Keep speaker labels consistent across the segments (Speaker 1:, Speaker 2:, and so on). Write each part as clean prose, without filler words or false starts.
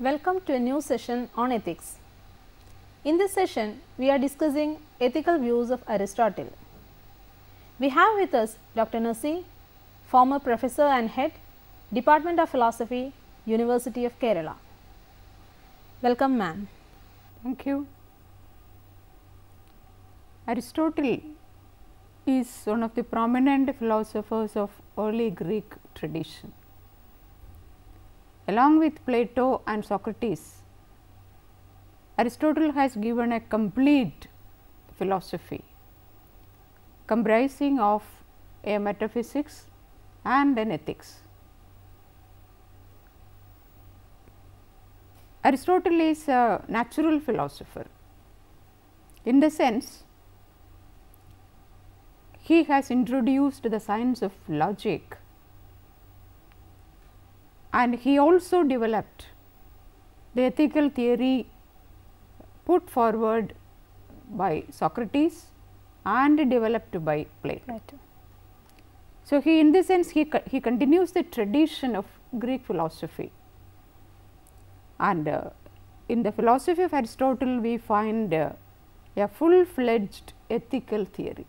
Speaker 1: Welcome to a new session on ethics. In this session, we are discussing ethical views of Aristotle. We have with us Dr. Nasi, former professor and head, Department of Philosophy, University of Kerala. Welcome, ma'am.
Speaker 2: Thank you. Aristotle is one of the prominent philosophers of early Greek tradition. Along with Plato and Socrates, Aristotle has given a complete philosophy comprising of a metaphysics and an ethics. Aristotle is a natural philosopher. In the sense, he has introduced the science of logic, and he also developed the ethical theory put forward by Socrates and developed by Plato. So, he in this sense he continues the tradition of Greek philosophy, and in the philosophy of Aristotle we find a full fledged ethical theory.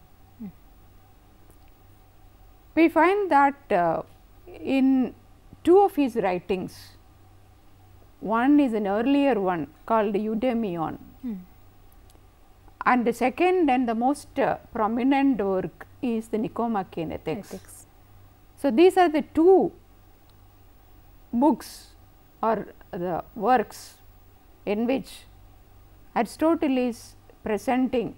Speaker 2: We find that in two of his writings, one is an earlier one called Eudemion, and the second and the most prominent work is the Nicomachean Ethics. So, these are the two books or the works in which Aristotle is presenting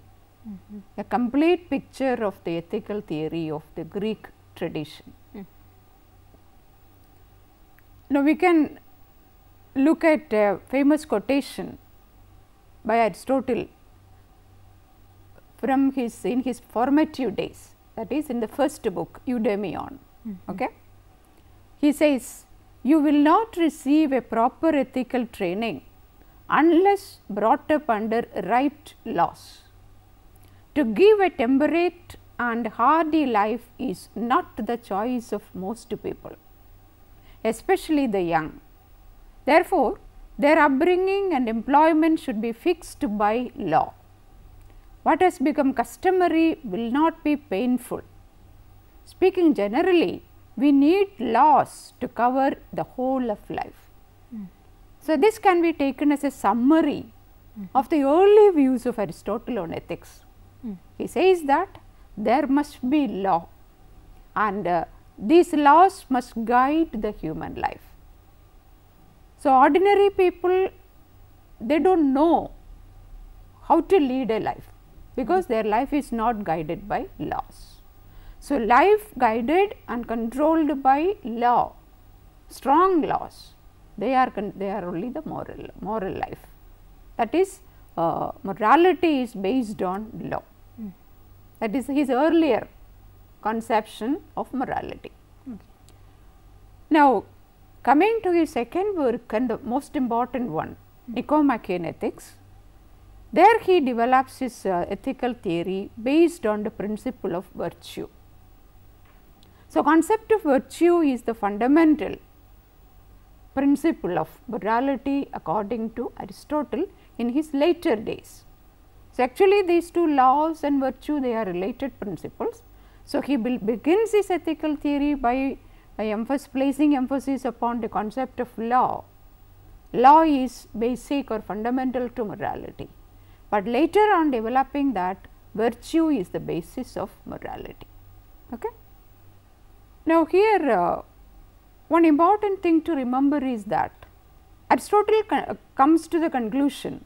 Speaker 2: a complete picture of the ethical theory of the Greek tradition. Now, we can look at a famous quotation by Aristotle from in his formative days, that is in the first book Eudemion. Okay? He says, "You will not receive a proper ethical training unless brought up under right laws. To give a temperate and hardy life is not the choice of most people, especially the young. Therefore, their upbringing and employment should be fixed by law. What has become customary will not be painful. Speaking generally, we need laws to cover the whole of life." So, this can be taken as a summary of the early views of Aristotle on ethics. He says that there must be law, and these laws must guide the human life. So, ordinary people, they do not know how to lead a life, because their life is not guided by laws. So, life guided and controlled by law, strong laws, they are only the moral life. That is, morality is based on law. That is his earlier conception of morality. Now, coming to his second work and the most important one, Nicomachean Ethics, there he develops his ethical theory based on the principle of virtue. So, concept of virtue is the fundamental principle of morality according to Aristotle in his later days. So, actually these two, laws and virtue, they are related principles. So, he begins his ethical theory by placing emphasis upon the concept of law. Law is basic or fundamental to morality, but later on developing that virtue is the basis of morality. Okay? Now, here one important thing to remember is that Aristotle comes to the conclusion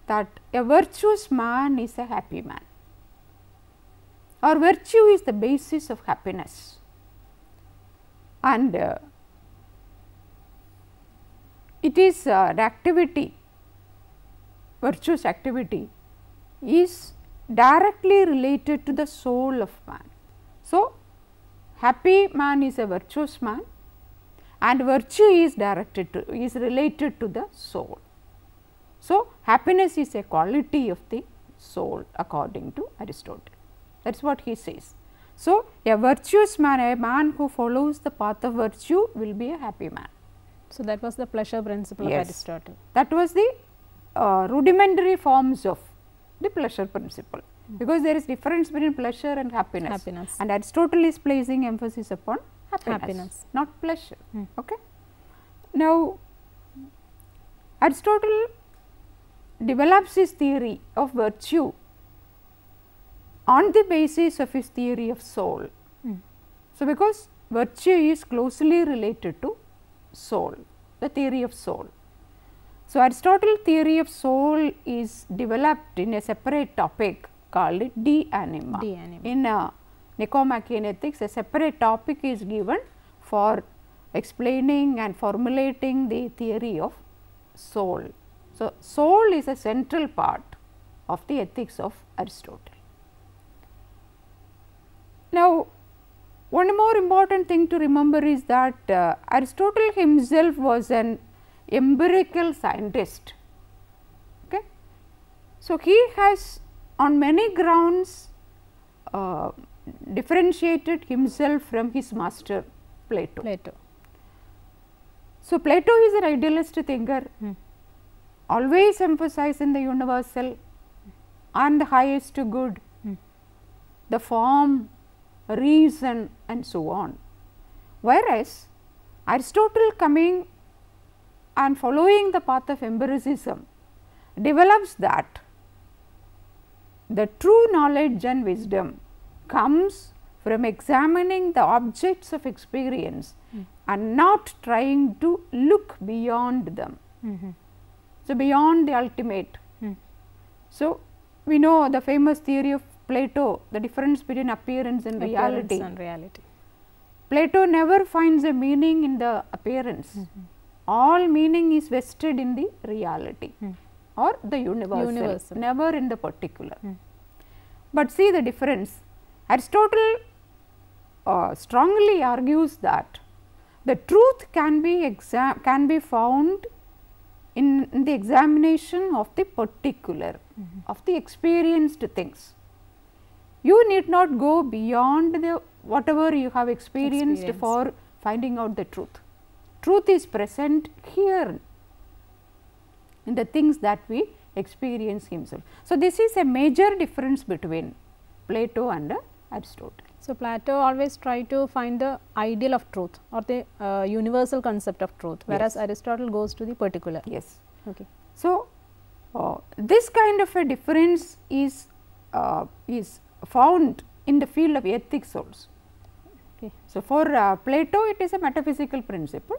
Speaker 2: that a virtuous man is a happy man, or virtue is the basis of happiness, and it is the activity, virtuous activity is directly related to the soul of man. So, happy man is a virtuous man, and virtue is related to the soul. So, happiness is a quality of the soul according to Aristotle. That is what he says. So, a virtuous man, a man who follows the path of virtue, will be a happy man.
Speaker 1: So, that was the pleasure principle of Aristotle.
Speaker 2: That was the rudimentary forms of the pleasure principle, because there is difference between pleasure and happiness. And Aristotle is placing emphasis upon happiness. Not pleasure. Okay. Now, Aristotle develops his theory of virtue on the basis of his theory of soul. So, because virtue is closely related to soul, the theory of soul. So, Aristotle's theory of soul is developed in a separate topic called de anima. In Nicomachean Ethics, a separate topic is given for explaining and formulating the theory of soul. So, soul is a central part of the ethics of Aristotle. Now, one more important thing to remember is that Aristotle himself was an empirical scientist. Okay. So, he has on many grounds differentiated himself from his master Plato. So, Plato is an idealist thinker, always emphasizing the universal and the highest good, the form, reason and so on. Whereas, Aristotle coming and following the path of empiricism develops that the true knowledge and wisdom comes from examining the objects of experience and not trying to look beyond them. So, beyond the ultimate. So, we know the famous theory of Plato, the difference between appearance and reality. Plato never finds a meaning in the appearance. All meaning is vested in the reality or the universal, never in the particular. But see the difference. Aristotle strongly argues that the truth can be found in the examination of the particular, of the experienced things. You need not go beyond the whatever you have experienced for finding out the truth. Truth is present here in the things that we experience himself. So, this is a major difference between Plato and Aristotle.
Speaker 1: So, Plato always tried to find the ideal of truth or the universal concept of truth, whereas Aristotle goes to the particular. Okay.
Speaker 2: So, this kind of a difference is found in the field of ethics also.
Speaker 1: Okay.
Speaker 2: So, for Plato it is a metaphysical principle.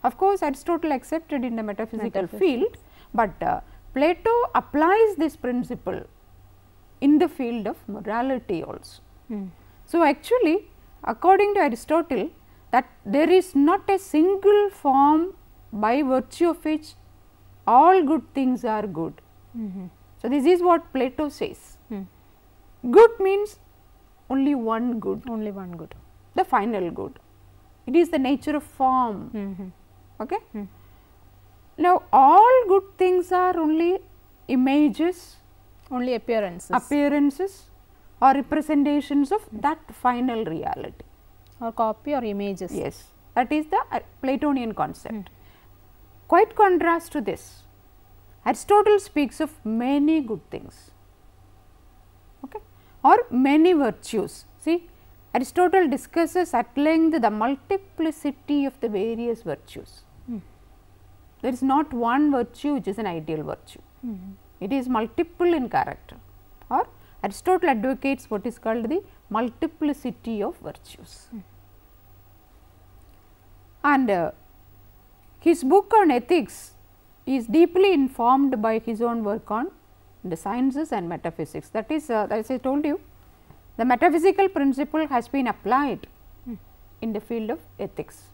Speaker 2: Of course, Aristotle accepted in the metaphysical field, but Plato applies this principle in the field of morality also. So, actually according to Aristotle, that there is not a single form by virtue of which all good things are good. So, this is what Plato says. Good means only one good, the final good. It is the nature of form. Okay. Now, all good things are only images,
Speaker 1: only
Speaker 2: appearances or representations of that final reality,
Speaker 1: or copy or images.
Speaker 2: Yes, that is the Platonian concept. Quite contrast to this, Aristotle speaks of many good things, okay, or many virtues. See, Aristotle discusses at length the multiplicity of the various virtues. There is not one virtue which is an ideal virtue. It is multiple in character, or Aristotle advocates what is called the multiplicity of virtues. And his book on ethics is deeply informed by his own work on the sciences and metaphysics. That is, as I told you, the metaphysical principle has been applied in the field of ethics.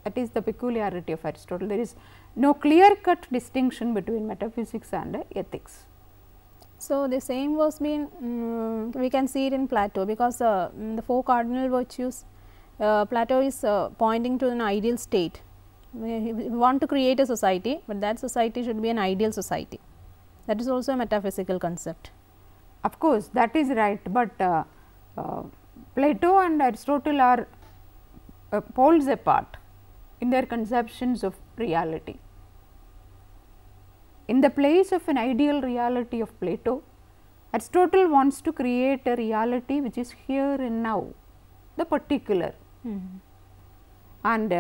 Speaker 2: That is the peculiarity of Aristotle. There is no clear cut distinction between metaphysics and ethics.
Speaker 1: So, the same was being we can see it in Plato, because the four cardinal virtues, Plato is pointing to an ideal state. We want to create a society, but that society should be an ideal society. That is also a metaphysical concept.
Speaker 2: Of course, that is right, but Plato and Aristotle are poles apart in their conceptions of reality. In the place of an ideal reality of Plato, Aristotle wants to create a reality which is here and now, the particular. And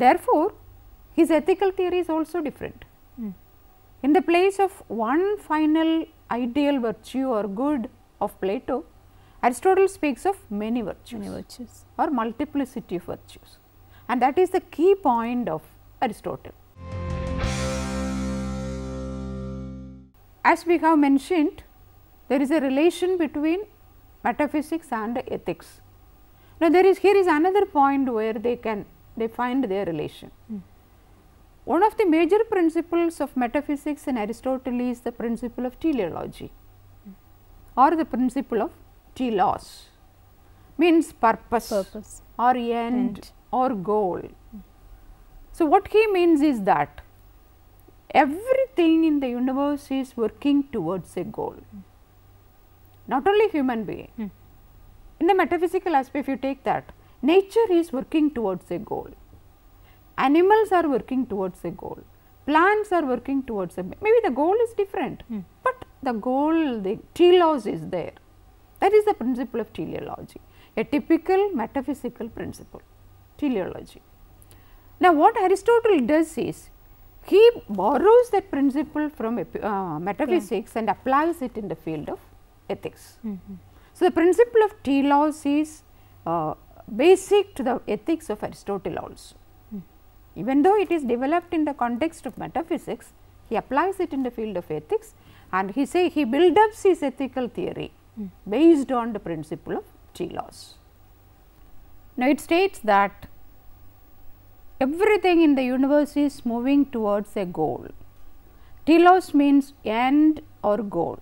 Speaker 2: therefore, his ethical theory is also different. In the place of one final ideal virtue or good of Plato, Aristotle speaks of many virtues, or multiplicity of virtues, and that is the key point of Aristotle. As we have mentioned, there is a relation between metaphysics and ethics. Now, here is another point where they find their relation. One of the major principles of metaphysics in Aristotle is the principle of teleology, or the principle of telos, means purpose. Or end or goal. So, what he means is that everything in the universe is working towards a goal, not only human being. In the metaphysical aspect, if you take that, nature is working towards a goal, animals are working towards a goal, plants are working towards a, maybe the goal is different, but the goal, the telos is there. That is the principle of teleology, a typical metaphysical principle, teleology. Now, what Aristotle does is, he borrows that principle from metaphysics and applies it in the field of ethics. So, the principle of telos is basic to the ethics of Aristotle also. Even though it is developed in the context of metaphysics, he applies it in the field of ethics, and he builds up his ethical theory based on the principle of telos. Now, it states that everything in the universe is moving towards a goal. Telos means end or goal.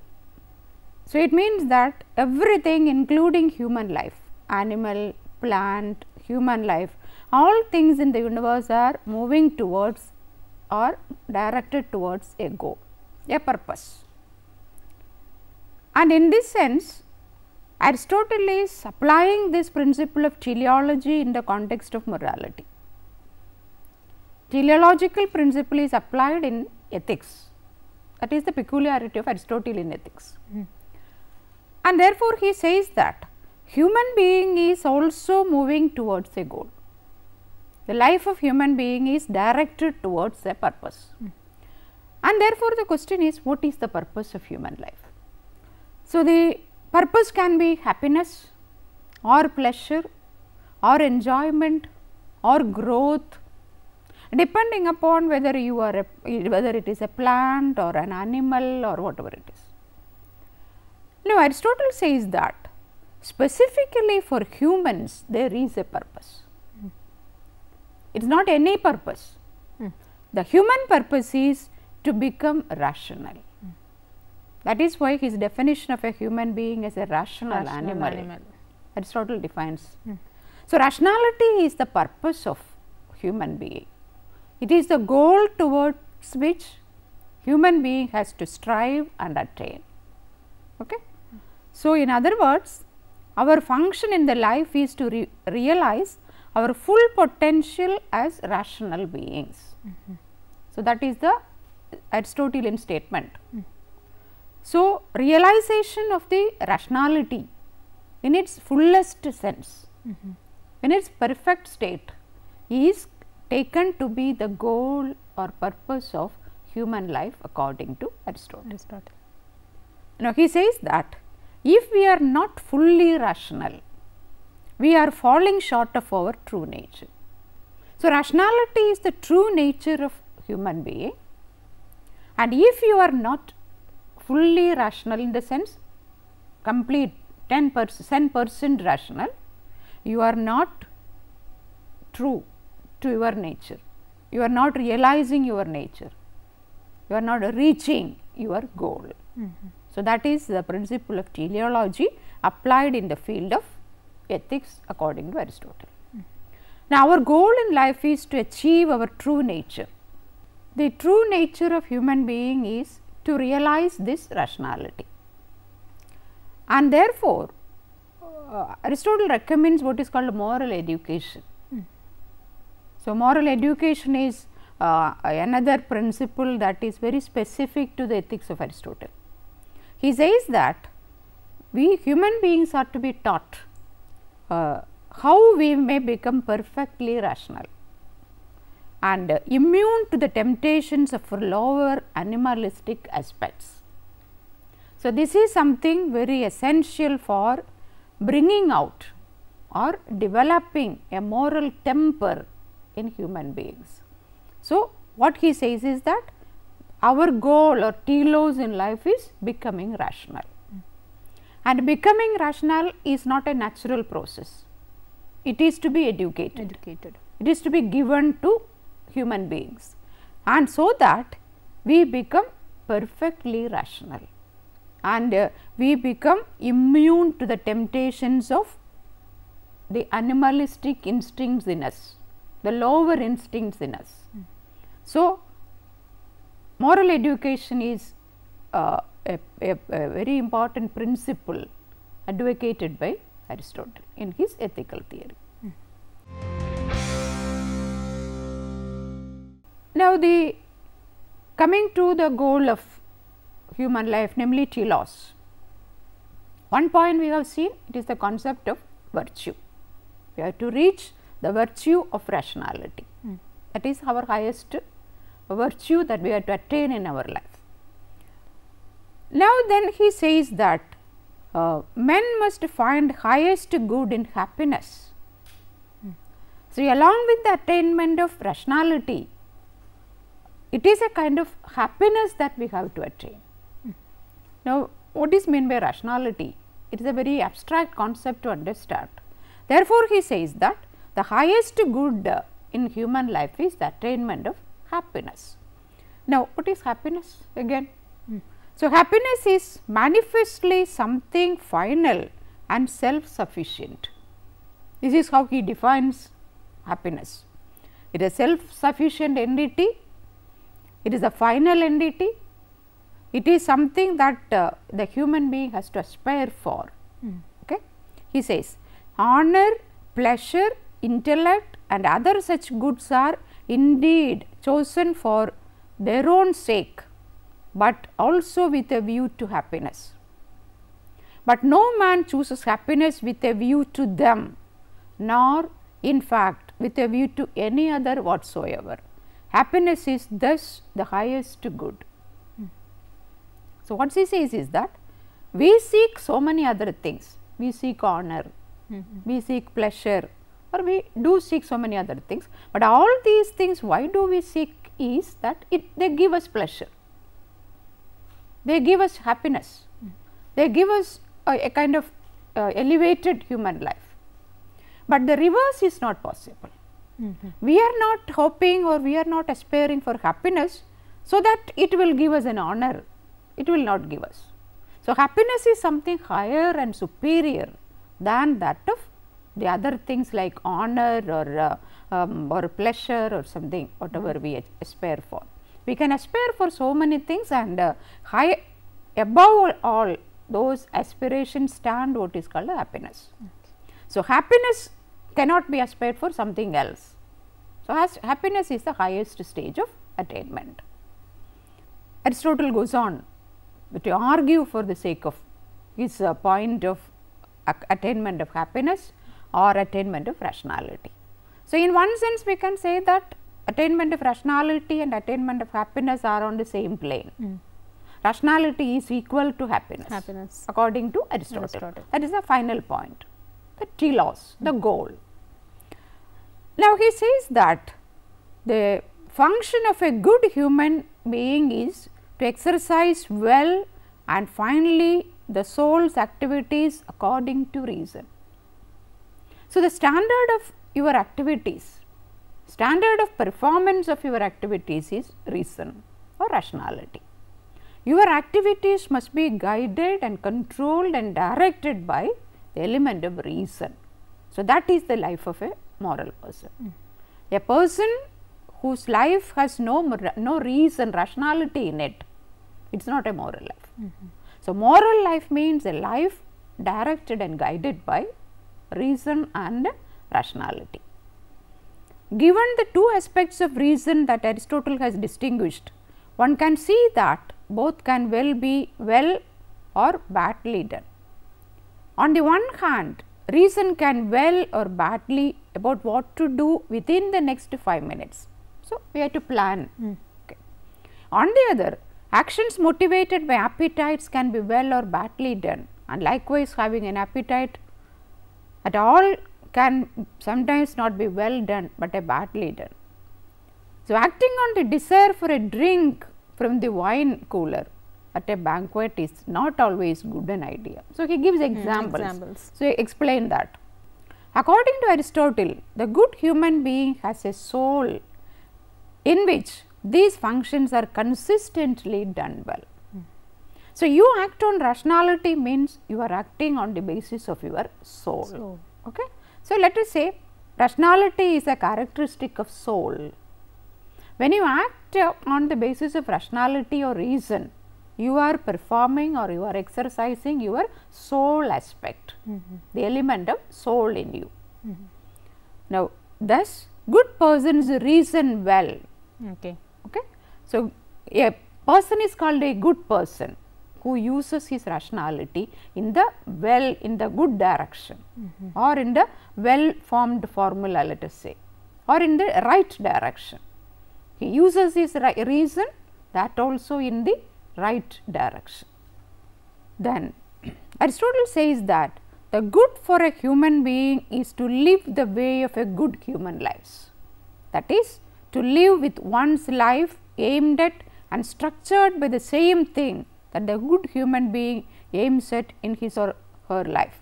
Speaker 2: So, it means that everything, including human life, animal, plant, human life, all things in the universe are moving towards or directed towards a goal, a purpose. And in this sense, Aristotle is applying this principle of teleology in the context of morality. Teleological principle is applied in ethics. That is the peculiarity of Aristotle in ethics. And therefore, he says that human being is also moving towards a goal. The life of human being is directed towards a purpose. And therefore, the question is, what is the purpose of human life? So, the purpose can be happiness or pleasure or enjoyment or growth, depending upon whether you are whether it is a plant or an animal or whatever it is. Now, Aristotle says that specifically for humans there is a purpose. It is not any purpose. The human purpose is to become rational. That is why his definition of a human being as a rational animal. Aristotle defines. So, rationality is the purpose of human being. It is the goal towards which human being has to strive and attain. Okay? So, in other words, our function in the life is to realize our full potential as rational beings. So, that is the Aristotelian statement. So, realization of the rationality in its fullest sense, in its perfect state, is taken to be the goal or purpose of human life according to Aristotle. Now, he says that if we are not fully rational, we are falling short of our true nature. So, rationality is the true nature of human being, and if you are not fully rational, in the sense complete 10% rational, you are not true to your nature, you are not realizing your nature, you are not reaching your goal. So, that is the principle of teleology applied in the field of ethics according to Aristotle. Now, our goal in life is to achieve our true nature. The true nature of human being is to realize this rationality, and therefore, Aristotle recommends what is called moral education. So, moral education is another principle that is very specific to the ethics of Aristotle. He says that we human beings are to be taught how we may become perfectly rational and immune to the temptations of lower animalistic aspects. So, this is something very essential for bringing out or developing a moral temper in human beings. So, what he says is that our goal or telos in life is becoming rational, and becoming rational is not a natural process, it is to be educated. It is to be given to human beings, and so that we become perfectly rational and we become immune to the temptations of the animalistic instincts in us, the lower instincts in us. So, moral education is a very important principle advocated by Aristotle in his ethical theory. Now, coming to the goal of human life, namely telos. One point we have seen, it is the concept of virtue. We have to reach the virtue of rationality. That is our highest virtue that we have to attain in our life. Now, then he says that men must find highest good in happiness. So, along with the attainment of rationality, it is a kind of happiness that we have to attain. Now, what is meant by rationality? It is a very abstract concept to understand. Therefore, he says that the highest good in human life is the attainment of happiness. Now, what is happiness again? So, happiness is manifestly something final and self-sufficient. This is how he defines happiness. It is a self-sufficient entity, it is a final entity, it is something that the human being has to aspire for. Okay? He says, honor, pleasure, intellect and other such goods are indeed chosen for their own sake, but also with a view to happiness. But no man chooses happiness with a view to them, nor in fact with a view to any other whatsoever. Happiness is thus the highest good. So, what he says is that we seek so many other things, we seek honor, we seek pleasure, or we do seek so many other things, but all these things why do we seek is that they give us pleasure, they give us happiness, they give us a kind of elevated human life, but the reverse is not possible. We are not hoping or we are not aspiring for happiness so that it will give us an honor, it will not give us. So, happiness is something higher and superior than that of the other things like honor or pleasure or something, whatever we aspire for. We can aspire for so many things, and above all those aspirations stand what is called happiness. So, happiness cannot be aspired for something else. So, happiness is the highest stage of attainment. Aristotle goes on to argue for the sake of his point of attainment of happiness or attainment of rationality. So, in one sense we can say that attainment of rationality and attainment of happiness are on the same plane. Rationality is equal to happiness according to Aristotle. That is the final point, the telos, the goal. Now, he says that the function of a good human being is to exercise well and finally the soul's activities according to reason. So, the standard of your activities, standard of performance of your activities is reason or rationality. Your activities must be guided and controlled and directed by the element of reason. So, that is the life of a moral person. A person whose life has no reason, rationality in it, it is not a moral life. So, moral life means a life directed and guided by reason and rationality. given the two aspects of reason that Aristotle has distinguished, one can see that both can well be well or badly done. On the one hand, reason can well or badly about what to do within the next 5 minutes. So, we have to plan. Okay. On the other, actions motivated by appetites can be well or badly done, and likewise having an appetite at all can sometimes not be well done, but a badly done. So, acting on the desire for a drink from the wine cooler at a banquet is not always good an idea. So, he gives examples. So, he explain that. According to Aristotle, the good human being has a soul in which these functions are consistently done well. So, you act on rationality means you are acting on the basis of your soul. Okay. So, let us say rationality is a characteristic of soul. When you act on the basis of rationality or reason, you are performing or you are exercising your soul aspect, the element of soul in you. Now, thus good persons reason well. Okay. So, a person is called a good person who uses his rationality in the good direction or in the well formed formula, let us say, or in the right direction. He uses his reason that also in the right direction. Then Aristotle says that the good for a human being is to live the way of a good human lives, that is to live with one's life aimed at and structured by the same thing that the good human being aims at in his or her life.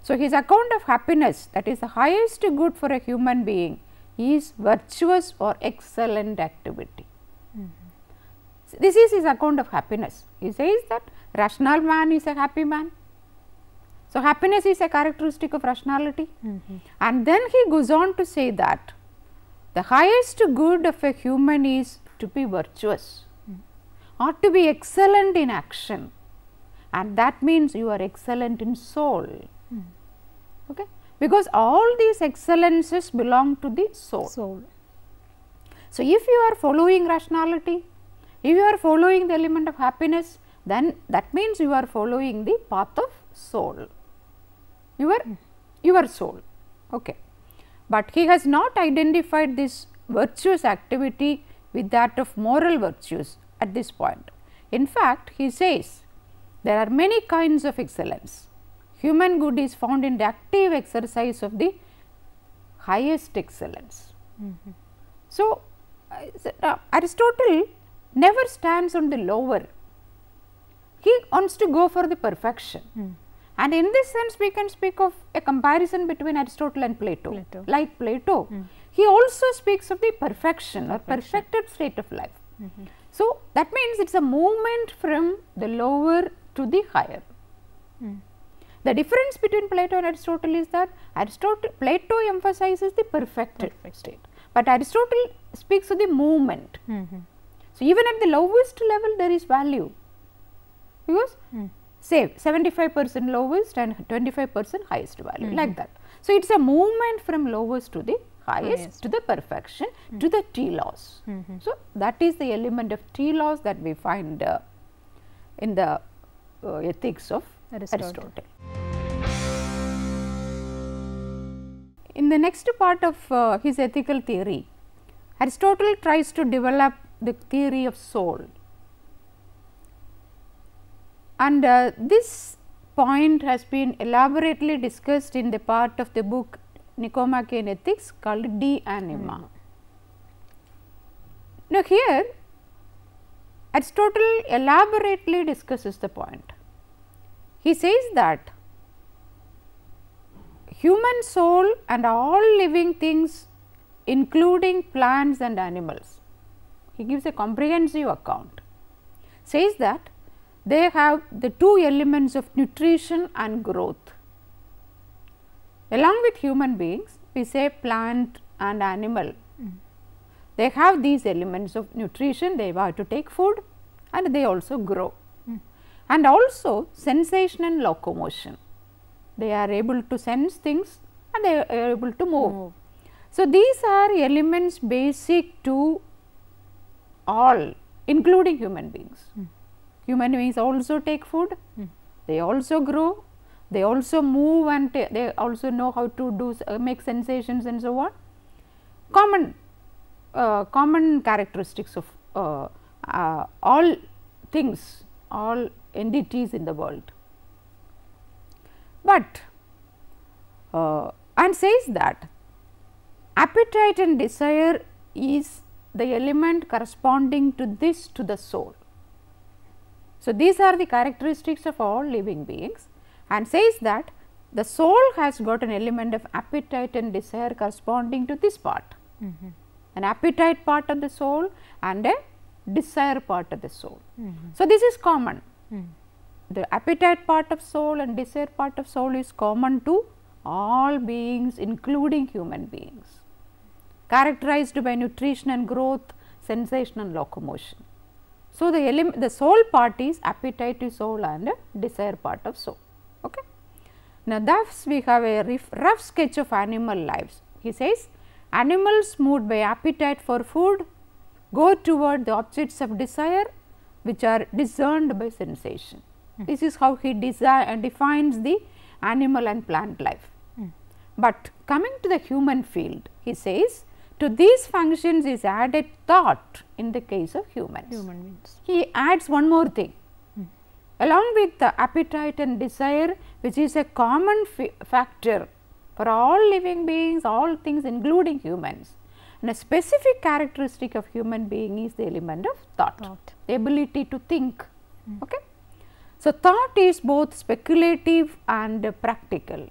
Speaker 2: So, his account of happiness, that is the highest good for a human being, is virtuous or excellent activity. This is his account of happiness. He says that rational man is a happy man. So, happiness is a characteristic of rationality. And then he goes on to say that the highest good of a human is to be virtuous or to be excellent in action, and that means you are excellent in soul. Okay? Because all these excellences belong to the soul. So, if you are following rationality, if you are following the element of happiness, then that means you are following the path of soul, your soul. Okay. But he has not identified this virtuous activity with that of moral virtues at this point. In fact, he says there are many kinds of excellence. Human good is found in the active exercise of the highest excellence. So, Aristotle never stands on the lower. He wants to go for the perfection. And in this sense, we can speak of a comparison between Aristotle and Plato. Like Plato, he also speaks of the perfection or perfected state of life. So, that means it is a movement from the lower to the higher. The difference between Plato and Aristotle is that Plato emphasizes the perfected state, but Aristotle speaks of the movement. So, even at the lowest level there is value, because say 75% lowest and 25% highest value, like that. So, it is a movement from lowest to the highest, to the perfection, to the telos. So, that is the element of telos that we find in the ethics of Aristotle. In the next part of his ethical theory, Aristotle tries to develop the theory of soul, and this point has been elaborately discussed in the part of the book Nicomachean Ethics called De Anima. Now, here Aristotle elaborately discusses the point. He says that human soul and all living things, including plants and animals, he gives a comprehensive account, says that they have the two elements of nutrition and growth. Along with human beings, we say plant and animal, they have these elements of nutrition, they have to take food and they also grow. And also sensation and locomotion, they are able to sense things and they are able to move. So, these are elements basic to all, including human beings. Human beings also take food, they also grow, they also move, and they also know how to do make sensations and so on. Common characteristics of all things, all entities in the world. But and says that appetite and desire is the element corresponding to this, to the soul. So, these are the characteristics of all living beings, and says that the soul has got an element of appetite and desire corresponding to this part, an appetite part of the soul and a desire part of the soul. So, this is common. The appetite part of soul and desire part of soul is common to all beings, including human beings, characterized by nutrition and growth, sensation and locomotion. So, the soul part is appetite of soul and desire part of soul. Okay. Now, thus we have a rough sketch of animal lives. He says, animals moved by appetite for food go toward the objects of desire which are discerned by sensation. This is how he defines the animal and plant life. But coming to the human field, he says, to these functions is added thought in the case of humans. He adds one more thing. Along with the appetite and desire, which is a common factor for all living beings, all things including humans, and a specific characteristic of human being is the element of thought. The ability to think. Okay? So, thought is both speculative and practical.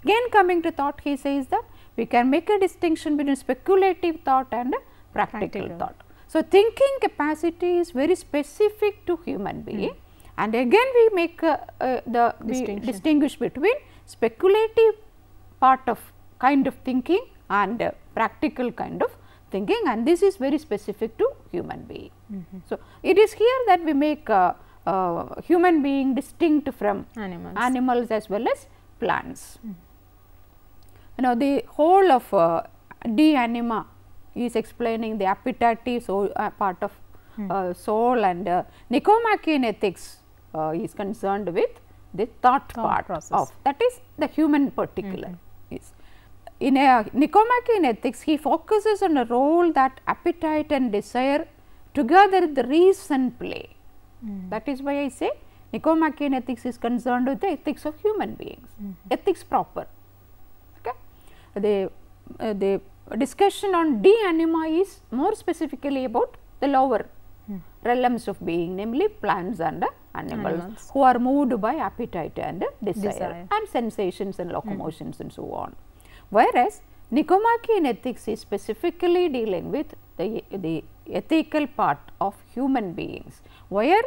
Speaker 2: Again, coming to thought, he says that we can make a distinction between speculative thought and practical thought. So, thinking capacity is very specific to human being, and again we make we distinguish between speculative part of kind of thinking and practical kind of thinking, and this is very specific to human being. So, it is here that we make human being distinct from animals as well as plants. Now, the whole of De Anima is explaining the appetitive part of soul, and Nicomachean ethics is concerned with the thought part process of, that is the human particular. Yes. In a Nicomachean ethics, he focuses on a role that appetite and desire together the reason play. That is why I say Nicomachean ethics is concerned with the ethics of human beings, ethics proper. Okay. The discussion on De Anima is more specifically about the lower realms of being, namely plants and animals who are moved by appetite and desire and sensations and locomotions and so on. Whereas, Nicomachean ethics is specifically dealing with the ethical part of human beings, where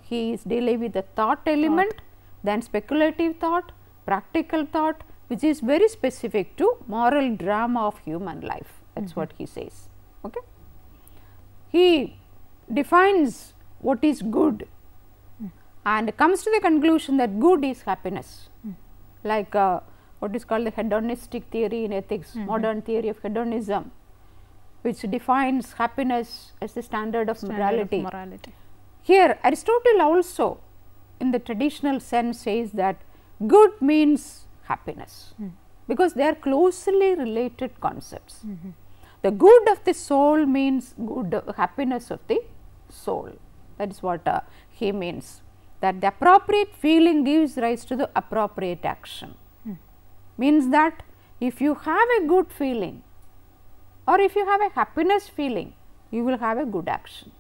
Speaker 2: he is dealing with the thought element, then speculative thought, practical thought, which is very specific to moral drama of human life. That is what he says. Okay. He defines what is good and comes to the conclusion that good is happiness, like what is called the hedonistic theory in ethics, modern theory of hedonism, which defines happiness as the standard of morality. Here Aristotle also in the traditional sense says that good means happiness, because they are closely related concepts. The good of the soul means good happiness of the soul. That is what he means, that the appropriate feeling gives rise to the appropriate action. Means that if you have a good feeling or if you have a happiness feeling, you will have a good action.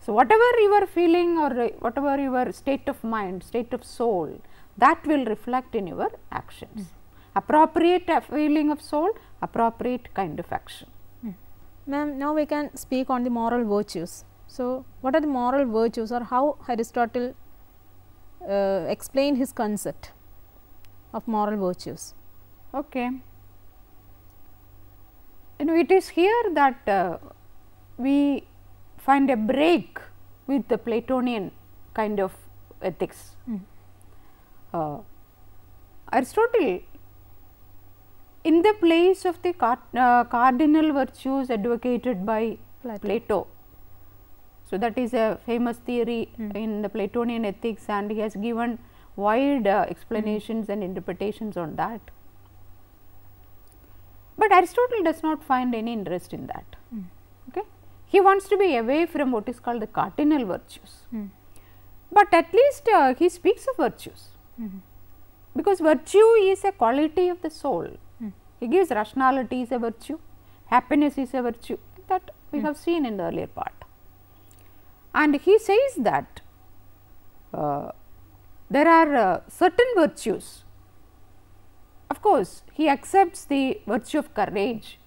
Speaker 2: So, whatever you are feeling or whatever your state of mind, state of soul, that will reflect in your actions. Appropriate feeling of soul, appropriate kind of action.
Speaker 1: Ma'am, now we can speak on the moral virtues. So, what are the moral virtues, or how Aristotle explained his concept of moral virtues?
Speaker 2: Okay. It is here that we find a break with the Platonian kind of ethics. Aristotle in the place of the cardinal virtues advocated by Plato. So, that is a famous theory in the Platonian ethics, and he has given wide explanations and interpretations on that. But Aristotle does not find any interest in that. Okay? He wants to be away from what is called the cardinal virtues. But at least he speaks of virtues, because virtue is a quality of the soul. He gives rationality is a virtue, happiness is a virtue, that we have seen in the earlier part. And he says that there are certain virtues. Of course, he accepts the virtue of courage,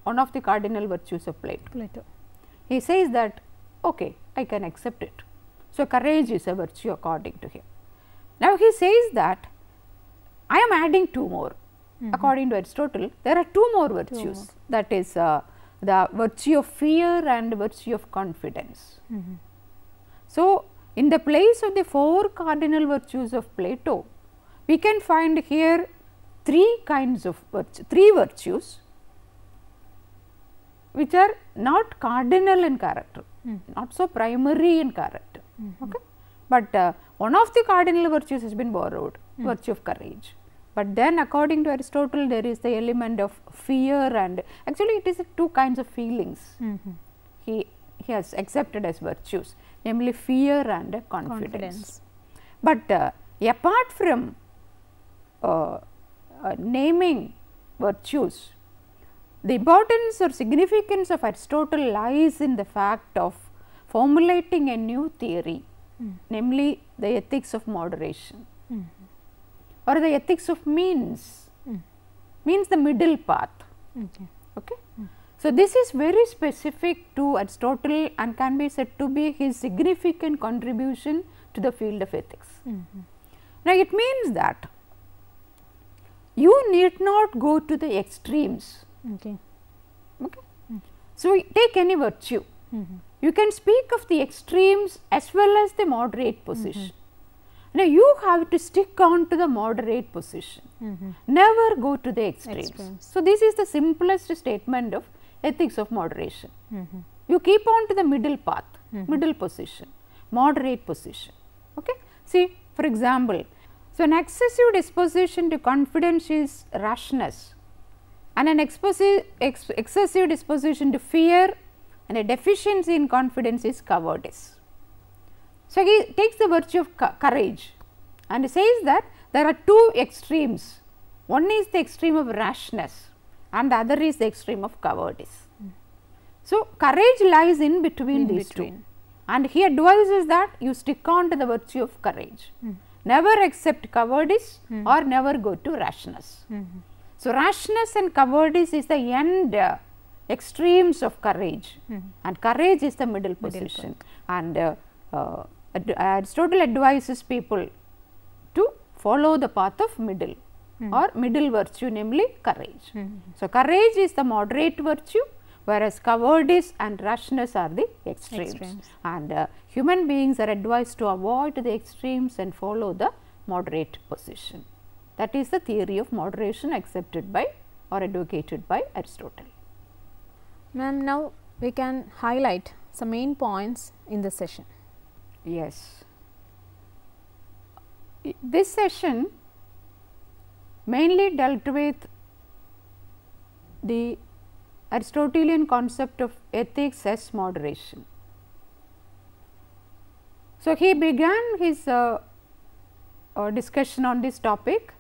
Speaker 2: one of the cardinal virtues of Plato. He says that, okay, I can accept it. So, courage is a virtue according to him. Now, he says that I am adding two more. According to Aristotle, there are two more virtues, that is the virtue of fear and virtue of confidence. So, in the place of the four cardinal virtues of Plato, we can find here three kinds of three virtues which are not cardinal in character, not so primary in character. Okay? But one of the cardinal virtues has been borrowed, virtue of courage. But then according to Aristotle, there is the element of fear, and actually it is two kinds of feelings he has accepted as virtues, namely fear and confidence. But apart from naming virtues, the importance or significance of Aristotle lies in the fact of formulating a new theory, namely the ethics of moderation, or the ethics of means, means the middle path. Okay. So, this is very specific to Aristotle and can be said to be his significant contribution to the field of ethics. Now, it means that you need not go to the extremes. Okay. So, take any virtue. You can speak of the extremes as well as the moderate position. Now, you have to stick on to the moderate position, never go to the extremes. So, this is the simplest statement of ethics of moderation. You keep on to the middle path, middle position, moderate position. Okay? See, for example, so an excessive disposition to confidence is rashness, and an excessive disposition to fear and a deficiency in confidence is cowardice. So, he takes the virtue of courage and says that there are two extremes. One is the extreme of rashness and the other is the extreme of cowardice. So, courage lies in between these two, and he advises that you stick on to the virtue of courage. Never accept cowardice or never go to rashness. So, rashness and cowardice is the end extremes of courage, and courage is the middle position. And Aristotle advises people to follow the path of middle or middle virtue, namely courage. So, courage is the moderate virtue, whereas cowardice and rashness are the extremes. And human beings are advised to avoid the extremes and follow the moderate position. That is the theory of moderation accepted by or advocated by Aristotle.
Speaker 1: Ma'am, now we can highlight some main points in this session.
Speaker 2: Yes. This session mainly dealt with the Aristotelian concept of ethics as moderation. So, he began his discussion on this topic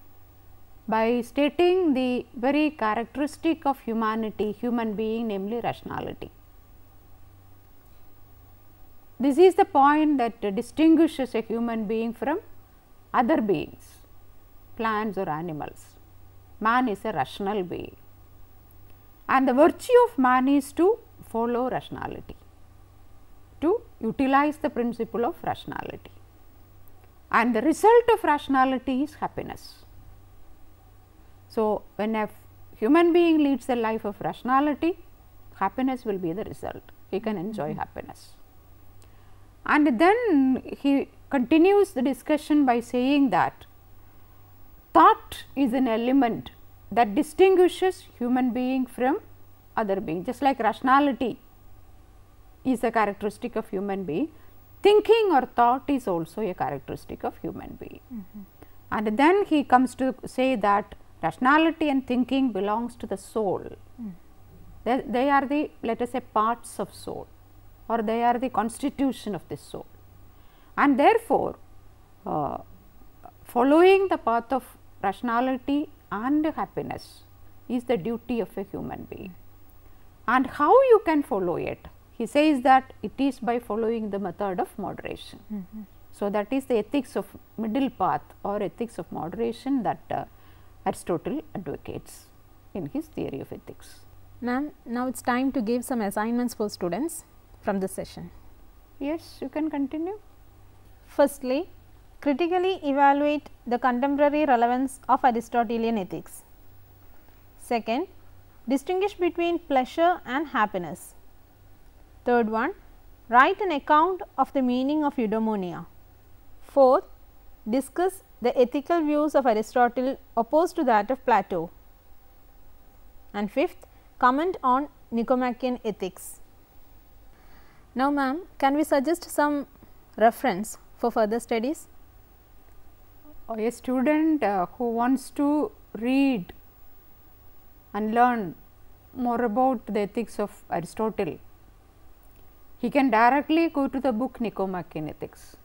Speaker 2: by stating the very characteristic of humanity, human being, namely rationality. This is the point that distinguishes a human being from other beings, plants or animals. Man is a rational being, and the virtue of man is to follow rationality, to utilize the principle of rationality, and the result of rationality is happiness. So, when a human being leads a life of rationality, happiness will be the result. He can enjoy happiness. And then he continues the discussion by saying that thought is an element that distinguishes human being from other being. Just like rationality is a characteristic of human being, thinking or thought is also a characteristic of human being. And then he comes to say that rationality and thinking belongs to the soul. They are the, let us say, parts of soul, or they are the constitution of the soul. And therefore, following the path of rationality and happiness is the duty of a human being. And how you can follow it? He says that it is by following the method of moderation. So, that is the ethics of middle path or ethics of moderation that Aristotle advocates in his theory of ethics.
Speaker 1: Ma'am, now it is time to give some assignments for students from this session.
Speaker 2: Yes, you can continue.
Speaker 1: Firstly, critically evaluate the contemporary relevance of Aristotelian ethics. Second, distinguish between pleasure and happiness. Third one, write an account of the meaning of eudaimonia. Fourth, discuss the ethical views of Aristotle opposed to that of Plato. And fifth, comment on Nicomachean ethics. Now, ma'am, can we suggest some reference for further studies?
Speaker 2: A student who wants to read and learn more about the ethics of Aristotle, he can directly go to the book Nicomachean Ethics.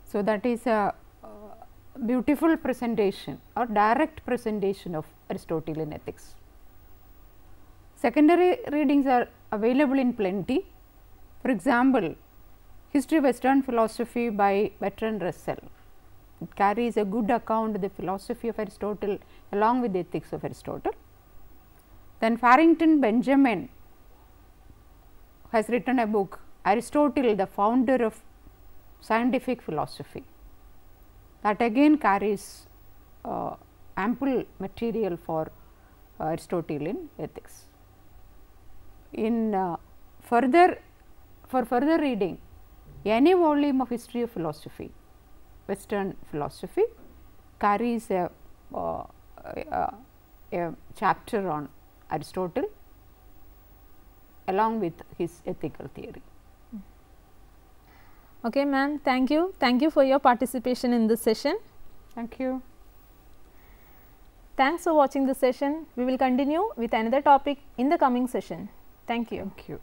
Speaker 2: So, that is a beautiful presentation or direct presentation of Aristotelian ethics. Secondary readings are available in plenty. For example, History of Western Philosophy by Bertrand Russell. It carries a good account of the philosophy of Aristotle along with the ethics of Aristotle. Then Farrington Benjamin has written a book, Aristotle, the founder of scientific philosophy, that again carries ample material for Aristotelian ethics. In further reading, any volume of History of Philosophy, Western philosophy, carries a chapter on Aristotle along with his ethical theory.
Speaker 1: Okay, ma'am, thank you. Thank you for your participation in this session.
Speaker 2: Thank you.
Speaker 1: Thanks for watching this session. We will continue with another topic in the coming session. Thank you.
Speaker 2: Thank you.